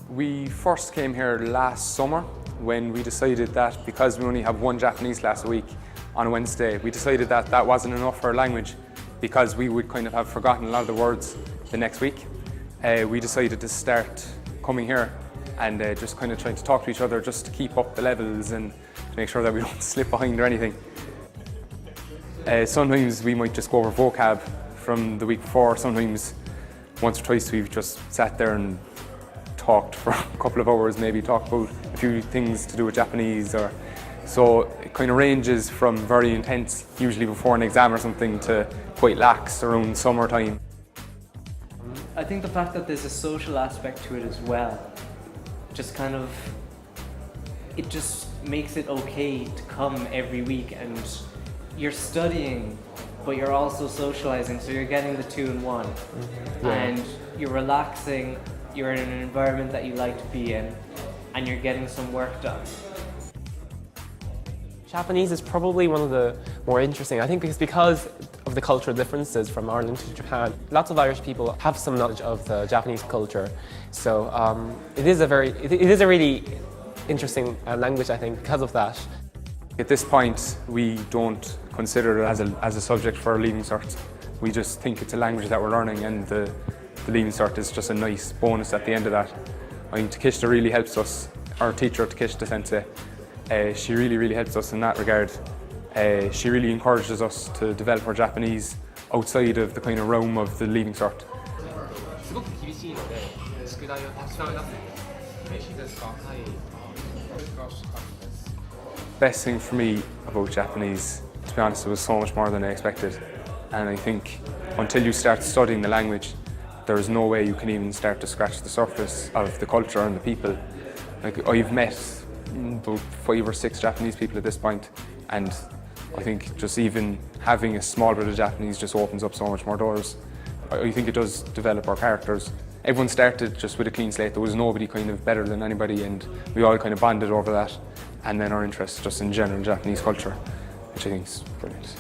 We first came here last summer when we decided that because we only have one Japanese class a week on a Wednesday, we decided that that wasn't enough for our language because we would kind of have forgotten a lot of the words the next week. We decided to start coming here and just kind of trying to talk to each other just to keep up the levels and to make sure that we don't slip behind or anything. Sometimes we might just go over vocab from the week before. Sometimes once or twice we've just sat there and talked for a couple of hours, maybe talked about a few things to do with Japanese. So it kind of ranges from very intense, usually before an exam or something, to quite lax around summertime. I think the fact that there's a social aspect to it as well, just kind of, it just makes it okay to come every week, and you're studying but you're also socializing, so you're getting the two in one. Yeah. And you're relaxing, you're in an environment that you like to be in, and you're getting some work done. Japanese is probably one of the more interesting, I think, because of the cultural differences from Ireland to Japan. Lots of Irish people have some knowledge of the Japanese culture, so it is a really interesting language, I think, because of that. At this point, we don't consider it as a subject for our leaving cert. We just think it's a language that we're learning, and the leaving cert is just a nice bonus at the end of that. I think Takeshita really helps us, our teacher Takeshita sensei. She really helps us in that regard. She really encourages us to develop our Japanese outside of the kind of realm of the leaving cert. Best thing for me about Japanese, to be honest, it was so much more than I expected. And I think until you start studying the language, there is no way you can even start to scratch the surface of the culture and the people. Like, I've met about 5 or 6 Japanese people at this point, and I think just even having a small bit of Japanese just opens up so much more doors. I think it does develop our characters. Everyone started just with a clean slate. There was nobody kind of better than anybody, and we all kind of bonded over that. And then our interest just in general Japanese culture, which I think is brilliant.